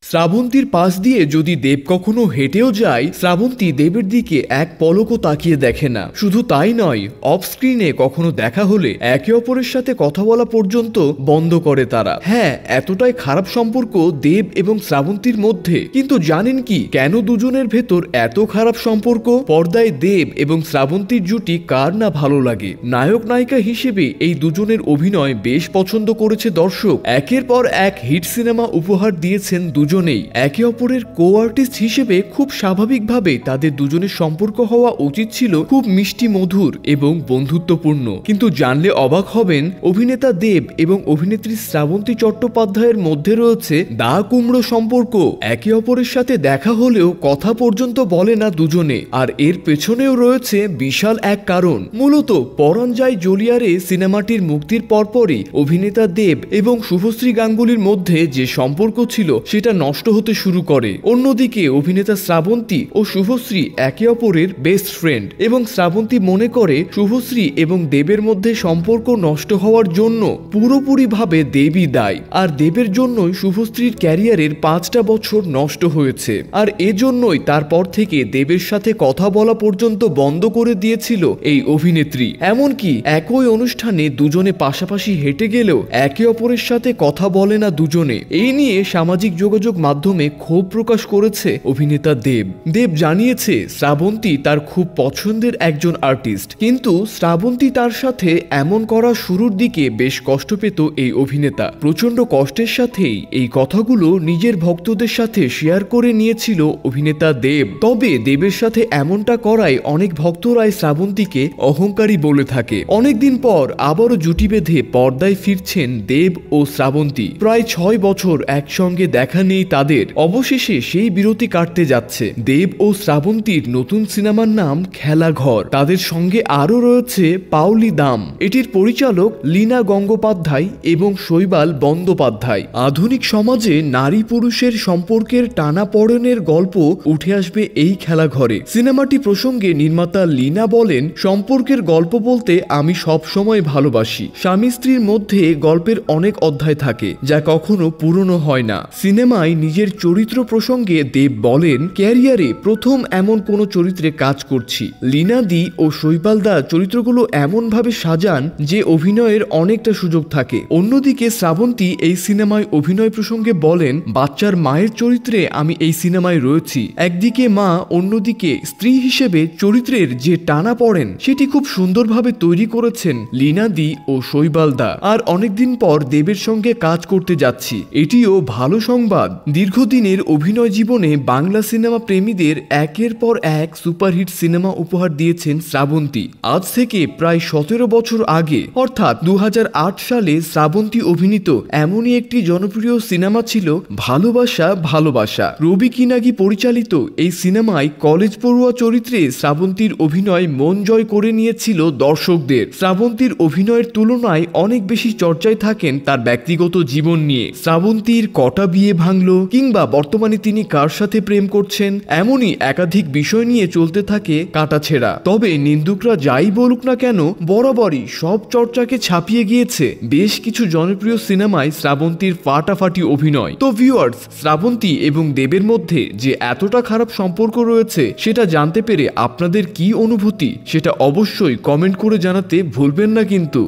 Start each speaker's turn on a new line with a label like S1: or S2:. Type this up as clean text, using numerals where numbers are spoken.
S1: শ্রাবন্তীর পাশ দিয়ে যদি দেব কখনো হেঁটেও যায়, শ্রাবন্তী দেবের দিকে এক পলকও তাকিয়ে দেখে না। শুধু তাই নয়, অফ স্ক্রিনে কখনো দেখা হলে একে অপরের সাথে কথা বলা পর্যন্ত বন্ধ করে তারা। হ্যাঁ, এতটাই খারাপ সম্পর্ক দেব এবং শ্রাবন্তীর মধ্যে। কিন্তু জানেন কি, কেন দুজনের ভেতর এত খারাপ সম্পর্ক? পর্দায় দেব এবং শ্রাবন্তীর জুটি কার না ভালো লাগে। নায়ক নায়িকা হিসেবে এই দুজনের অভিনয় বেশ পছন্দ করেছে দর্শক। একের পর এক হিট সিনেমা উপহার দিয়েছেন দুজনেই। একে অপরের কো আর্টিস্ট হিসেবে খুব স্বাভাবিকভাবে তাদের দুজনের সম্পর্ক হওয়া উচিত ছিল খুব মিষ্টি মধুর এবং বন্ধুত্বপূর্ণ। কিন্তু জানলে অবাক হবেন, অভিনেতা দেব এবং অভিনেত্রী শ্রাবন্তী চট্টোপাধ্যায়ের মধ্যে রয়েছে দা কুমড়ো সম্পর্ক। একে অপরের সাথে দেখা হলেও কথা পর্যন্ত বলে না দুজনে। আর এর পেছনেও রয়েছে বিশাল এক কারণ। মূলত পরাণ যায় জ্বলিয়ারে সিনেমাটির মুক্তির পরপরই অভিনেতা দেব এবং শুভশ্রী গাঙ্গুলির মধ্যে যে সম্পর্ক ছিল সেটা নষ্ট হতে শুরু করে। অন্যদিকে অভিনেতা শ্রাবন্তী ও শুভশ্রী একে অপরের বেস্ট ফ্রেন্ড এবং শ্রাবন্তী মনে করে শুভশ্রী এবং দেবের মধ্যে সম্পর্ক নষ্ট হওয়ার জন্য পুরোপুরিভাবে দেবই দায়ী। আর দেবের জন্যই শুভশ্রীর ক্যারিয়ারের 5টা বছর নষ্ট হয়েছে। আর এজন্যই তারপর থেকে দেবের সাথে কথা বলা পর্যন্ত বন্ধ করে দিয়েছিল এই অভিনেত্রী। এমনকি একই অনুষ্ঠানে দুজনে পাশাপাশি হেঁটে গেলেও একে অপরের সাথে কথা বলে না দুজনে। এই নিয়ে সামাজিক যোগাযোগ মাধ্যমে ক্ষোভ প্রকাশ করেছে অভিনেতা দেব। দেব জানিয়েছে শ্রাবন্তী তার খুব পছন্দের একজন আর্টিস্ট, কিন্তু শ্রাবন্তী তার সাথে এমন করা শুরুর দিকে বেশ কষ্ট পেত এই অভিনেতা। প্রচন্ড কষ্টের সাথেই এই কথাগুলো নিজের ভক্তদের সাথে শেয়ার করে নিয়েছিল অভিনেতা দেব। তবে দেবের সাথে এমনটা করায় অনেক ভক্তরাই শ্রাবন্তীকে অহংকারী বলে থাকে। অনেকদিন পর আবারও জুটি বেঁধে পর্দায় ফিরছেন দেব ও শ্রাবন্তী। প্রায় 6 বছর একসঙ্গে দেখা নেই তাদের। অবশেষে সেই বিরতি কাটতে যাচ্ছে। দেব ও শ্রাবন্তীর নতুন সিনেমার নাম খেলাঘর। তাদের সঙ্গে আরো রয়েছে পাওলি দাম। এটির পরিচালক লীনা গঙ্গোপাধ্যায় এবং শৈবাল বন্দ্যোপাধ্যায়। আধুনিক সমাজে নারী পুরুষের সম্পর্কের টানাপোড়েনের গল্প উঠে আসবে এই খেলাঘরে। সিনেমাটি প্রসঙ্গে নির্মাতা লীনা বলেন, সম্পর্কের গল্প বলতে আমি সব সময় ভালোবাসি। স্বামী স্ত্রীর মধ্যে গল্পের অনেক অধ্যায় থাকে যা কখনো পুরনো হয় না। সিনেমায় নিজের চরিত্র প্রসঙ্গে দেব বলেন, ক্যারিয়ারে প্রথম এমন কোন চরিত্রে কাজ করছি। লীনাদি ও শৈবালদা চরিত্রগুলো এমন ভাবে সাজান যে অভিনয়ের অনেকটা সুযোগ থাকে। অন্যদিকে শ্রাবন্তী এই সিনেমায় অভিনয় প্রসঙ্গে বলেন, বাচ্চার মায়ের চরিত্রে আমি এই সিনেমায় রয়েছি। একদিকে মা, অন্যদিকে স্ত্রী হিসেবে চরিত্রের যে টানা পড়েন সেটি খুব সুন্দরভাবে তৈরি করেছেন লীনাদি ও শৈবালদা। আর অনেকদিন পর দেবের সঙ্গে কাজ করতে যাচ্ছি, এটিও ভালো সংবাদ। দীর্ঘদিনের অভিনয় জীবনে বাংলা সিনেমা প্রেমীদের একের পর এক সুপারহিট সিনেমা উপহার দিয়েছেন শ্রাবন্তী। আজ থেকে প্রায় 17 বছর আগে অর্থাৎ 2008 সালে শ্রাবন্তী অভিনীত এমনই একটি জনপ্রিয় সিনেমা ছিল ভালোবাসা ভালোবাসা। রবি কিনাগি পরিচালিত এই সিনেমায় কলেজ পড়ুয়া চরিত্রে শ্রাবন্তীর অভিনয় মন জয় করে নিয়েছিল দর্শকদের। শ্রাবন্তীর অভিনয়ের তুলনায় অনেক বেশি চর্চায় থাকেন তার ব্যক্তিগত জীবন নিয়ে। শ্রাবন্তীর কটা বিয়ে ভাঙলো, কিংবা বর্তমানে তিনি কার সাথে প্রেম করছেন, এমনই একাধিক বিষয় নিয়ে চলতে থাকে কাটাছেঁড়া। তবে নিন্দুকরা যাই বলুক না কেন, বরাবরই সব চর্চাকে ছাপিয়ে গিয়েছে বেশ কিছু জনপ্রিয় সিনেমায় শ্রাবন্তীর ফাটাফাটি অভিনয়। তো ভিউয়ার্স, শ্রাবন্তী এবং দেবের মধ্যে যে এতটা খারাপ সম্পর্ক রয়েছে সেটা জানতে পেরে আপনাদের কি অনুভূতি সেটা অবশ্যই কমেন্ট করে জানাতে ভুলবেন না কিন্তু।